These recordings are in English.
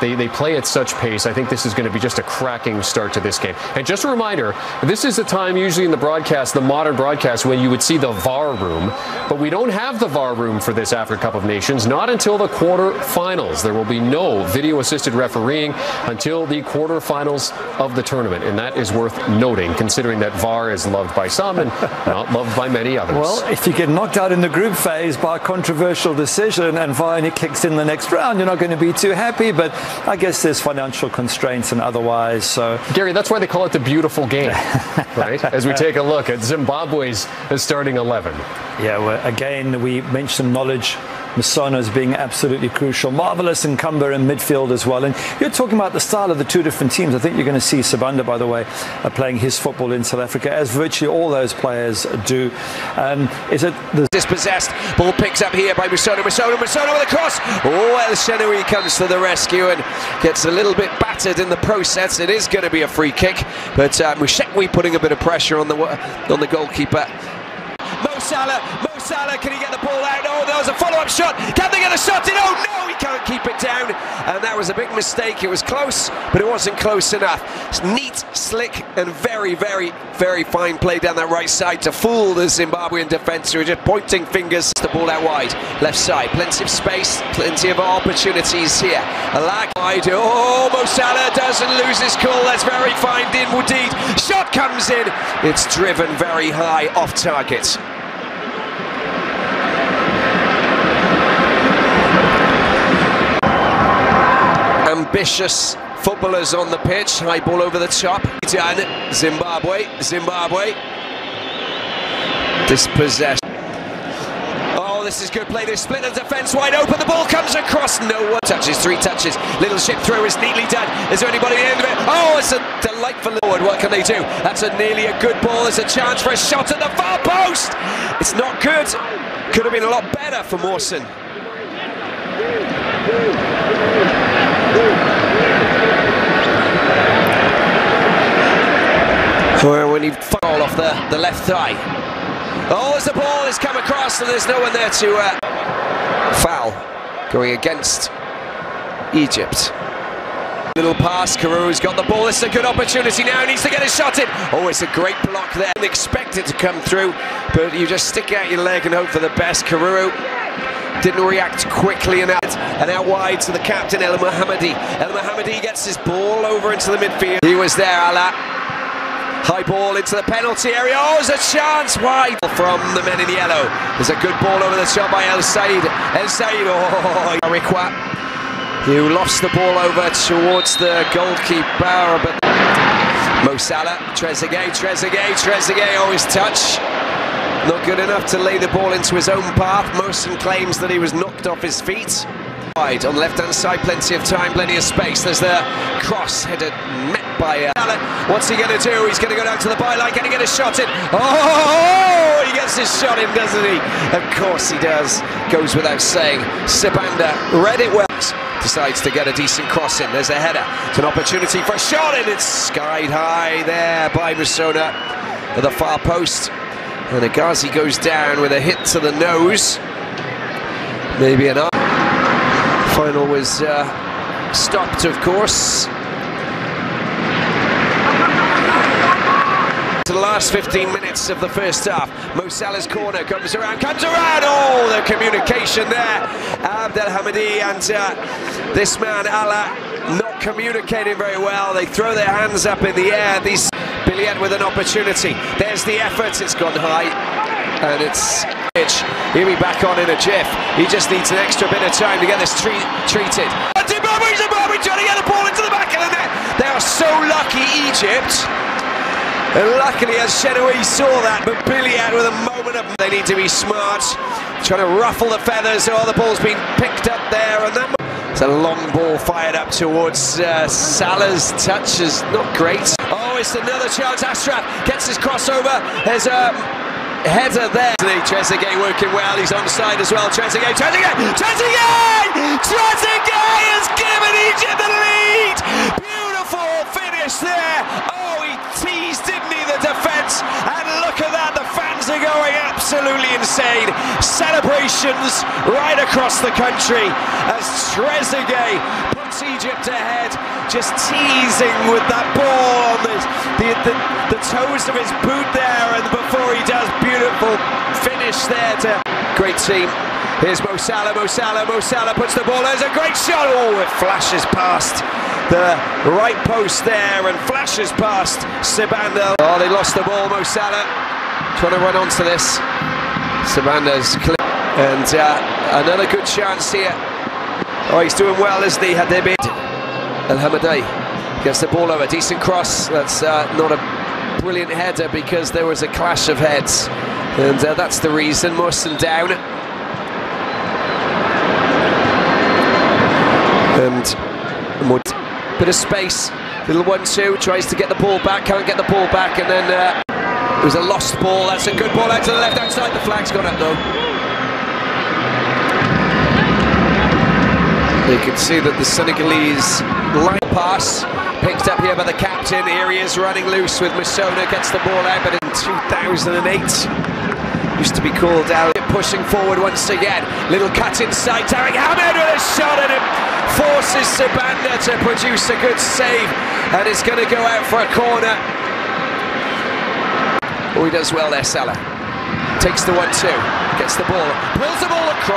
They play at such pace. I think this is going to be just a cracking start to this game. And just a reminder, this is the time usually in the broadcast, the modern broadcast, when you would see the VAR room. But we don't have the VAR room for this Africa Cup of Nations, not until the quarterfinals. There will be no video-assisted refereeing until the quarterfinals of the tournament. And that is worth noting, considering that VAR is loved by some and not loved by many others. Well, if you get knocked out in the group phase by a controversial decision and VAR only kicks in the next round, you're not going to be too happy. But I guess there's financial constraints and otherwise. So, Gary, that's why they call it the beautiful game, right? As we take a look at Zimbabwe's starting 11. Yeah, well, again, we mentioned knowledge. Musona's being absolutely crucial. Marvellous Nkamba in midfield as well. And you're talking about the style of the two different teams. I think you're going to see Sabanda, by the way, playing his football in South Africa, as virtually all those players do. Is it the dispossessed? Ball picked up here by Musona. Musona with a cross. Oh, El Shenawi comes to the rescue and gets a little bit battered in the process. It is going to be a free kick, but Mushewi putting a bit of pressure on the goalkeeper. Mo Salah, can he get the ball out? Oh, there was a follow-up shot. Can they get a shot in? Oh no, he can't keep it down. And that was a big mistake. It was close, but it wasn't close enough. It's neat, slick, and very, very, very fine play down that right side to fool the Zimbabwean defence who are just pointing fingers. The ball out wide, left side, plenty of space, plenty of opportunities here. A lag wide. Oh, Mo Salah doesn't lose his cool. That's very fine indeed. Shot comes in. It's driven very high off target. Ambitious footballers on the pitch. High ball over the top. Done. Zimbabwe. Dispossessed. Oh, this is good play. They split the defence wide open. The ball comes across. No one touches. 3 touches. Little chip through is neatly done. Is there anybody at the end of it? Oh, it's a delightful forward. What can they do? That's nearly a good ball. There's a chance for a shot at the far post. It's not good. Could have been a lot better for Mawson. When he fall off the left thigh. Oh, as the ball has come across and there's no one there to foul going against Egypt. Little pass, Karu's got the ball. This is a good opportunity now. He needs to get a shot in. Oh, it's a great block there. Unexpected to come through, but you just stick out your leg and hope for the best. Karu didn't react quickly enough. And out wide to the captain, El Mohammadi. El Mohammadi gets his ball over into the midfield. He was there, Allah. High ball into the penalty area. Oh, there's a chance wide from the men in yellow. There's a good ball over the top by El Said. Oh, Arikwa, who lost the ball over towards the goalkeeper. But Mo Salah, Trezeguet. Oh, his touch. Not good enough to lay the ball into his own path. Mawson claims that he was knocked off his feet. Wide on the left-hand side, plenty of time, plenty of space. There's the cross headed met by Allen. What's he going to do? He's going to go down to the byline. Can he get a shot in? Oh, he gets his shot in, doesn't he? Of course he does. Goes without saying. Sabanda read it well. Decides to get a decent cross in. There's a header. It's an opportunity for a shot, and it's skied high there by Musona at the far post. And Agazi goes down with a hit to the nose. Maybe an arm. Final was stopped, of course. To the last 15 minutes of the first half. Mo Salah's corner comes around. Oh, the communication there. Abdelhamidi and this man, Allah, not communicating very well. They throw their hands up in the air. These Billiard with an opportunity. There's the effort. It's gone high. And it's he'll be back on in a jiff. He just needs an extra bit of time to get this treated. Zimbabwe trying to get the ball into the back of the net. They are so lucky, Egypt. And luckily, as Shenawi saw that, but Billiard with a moment of... They need to be smart. Trying to ruffle the feathers. Oh, the ball's been picked up there. And that... It's a long ball fired up towards Salah's touch is not great. Oh, it's another chance. Ashraf gets his crossover. There's a header there. Trezeguet working well. He's onside as well. Trezeguet has given Egypt the lead. Beautiful finish there. Oh, he teased, didn't he, the defence? And look at that. The fans are going absolutely insane. Celebrations right across the country as Trezeguet puts puts Egypt ahead, just teasing with that ball on the toes of his boot there, and before he does, beautiful finish there to great team. Here's Mo Salah, Mo Salah, Mo Salah puts the ball, there's a great shot, oh, it flashes past the right post there and flashes past Sibanda. Oh, they lost the ball, Mo Salah trying to run onto this. Sibanda's clip, and another good chance here. Oh, he's doing well, isn't he? Hadebe El-Hamadai gets the ball over, decent cross. That's not a brilliant header because there was a clash of heads, and that's the reason. Morrison down, and bit of space, little 1-2, tries to get the ball back, can't get the ball back, and then it was a lost ball. That's a good ball out to the left hand side. The flag's gone up though. You can see that the Senegalese line pass picked up here by the captain. Here he is running loose with Masona, gets the ball out, but in 2008 used to be called out. Pushing forward once again, little cut inside, Tariq Ahmed with a shot, and it forces Sibanda to produce a good save, and it's going to go out for a corner. Oh, he does well there, Salah. Takes the 1-2, gets the ball, pulls the ball across.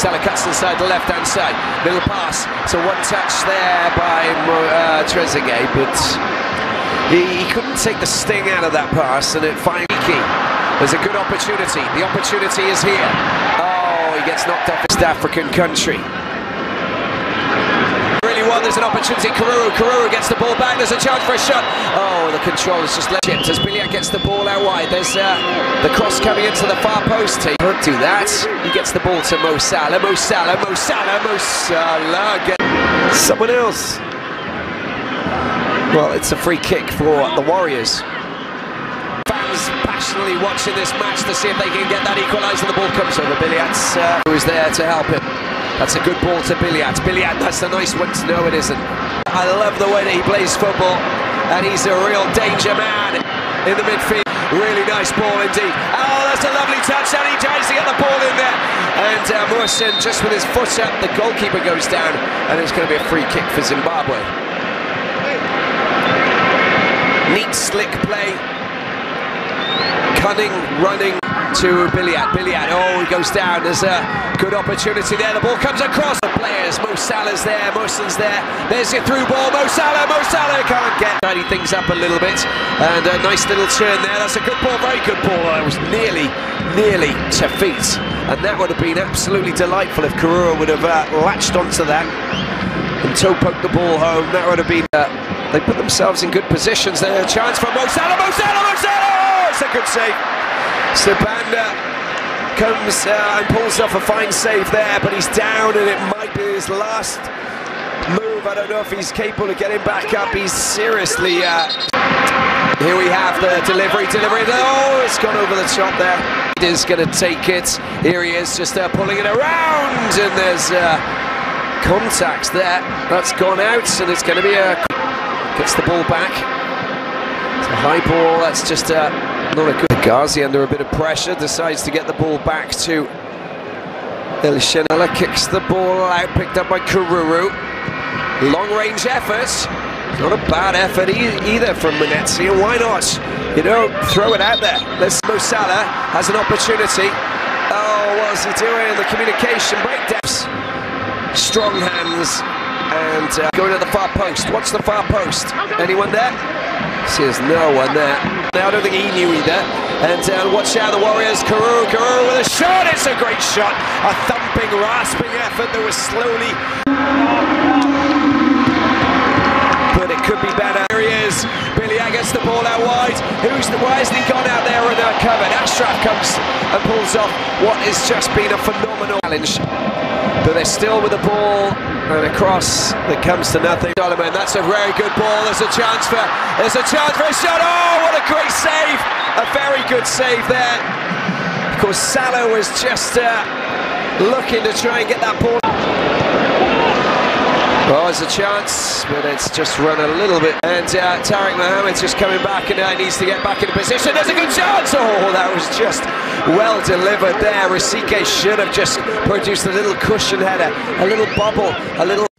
Salah cuts inside the left-hand side. Little pass, it's a one-touch there by Trezeguet, but he couldn't take the sting out of that pass, and it finally there's a good opportunity. The opportunity is here. Oh, he gets knocked off East African country. There's an opportunity. Karuru gets the ball back. There's a chance for a shot. Oh, the control is just left as Billiat gets the ball out wide. There's the cross coming into the far post. He can't do that. He gets the ball to Mo Salah. Mo Salah, Mo Salah, Mo Salah. Someone else. Well, it's a free kick for the Warriors. Fans passionately watching this match to see if they can get that equaliser. The ball comes over. Billiat's who's there to help him. That's a good ball to Billiat. Billiat, that's a nice one. No, it isn't. I love the way that he plays football, and he's a real danger man in the midfield. Really nice ball indeed. Oh, that's a lovely touch, and he tries to get the ball in there. And Morrison, just with his foot up, the goalkeeper goes down, and it's going to be a free kick for Zimbabwe. Neat, slick play. Cunning, running to Billiat. Billiat, oh, he goes down. There's a good opportunity there. The ball comes across the players. Mo Salah's there, Morrison's there. There's your through ball. Mo Salah can't get tidy things up a little bit. And a nice little turn there. That's a good ball, very good ball. It was nearly to feet. And that would have been absolutely delightful if Karura would have latched onto that and toe poked the ball home. That would have been, they put themselves in good positions there. A chance for Mo Salah, Mo Salah, Mo Salah! Oh, it's a good save. Sibanda comes and pulls off a fine save there, but he's down, and it might be his last move. I don't know if he's capable of getting back up. He's seriously... Here we have the delivery. Oh, it's gone over the top there. He is going to take it. Here he is, just pulling it around, and there's contact there. That's gone out, and it's going to be a... Gets the ball back. It's a high ball. That's just not a good... Ghazi under a bit of pressure, decides to get the ball back to El-Shenela, kicks the ball out, picked up by Karuru. Long-range effort. Not a bad effort either from Munetsi, and why not? You know, throw it out there. Mo Salah has an opportunity. Oh, what's he doing? The communication breakdowns. Strong hands, and going at the far post. What's the far post? Anyone there? See, there's no one there. Now, I don't think he knew either. And watch out, the Warriors. Karuru with a shot. It's a great shot. A thumping, rasping effort that was slowly... But it could be better. Here he is. Billy gets the ball out wide. Why hasn't he gone out there and covered? Ashraf comes and pulls off what has just been a phenomenal challenge. But they're still with the ball, and a cross that comes to nothing. Solomon, that's a very good ball. There's a chance for a shot. Oh, what a great save! A very good save there. Of course, Salah was just looking to try and get that ball. Oh, there's a chance, but it's just run a little bit. And Tariq Mohammed's just coming back, and needs to get back in position. There's a good chance. Oh, that was just well delivered there. Rasike should have just produced a little cushion header, a little bobble, a little...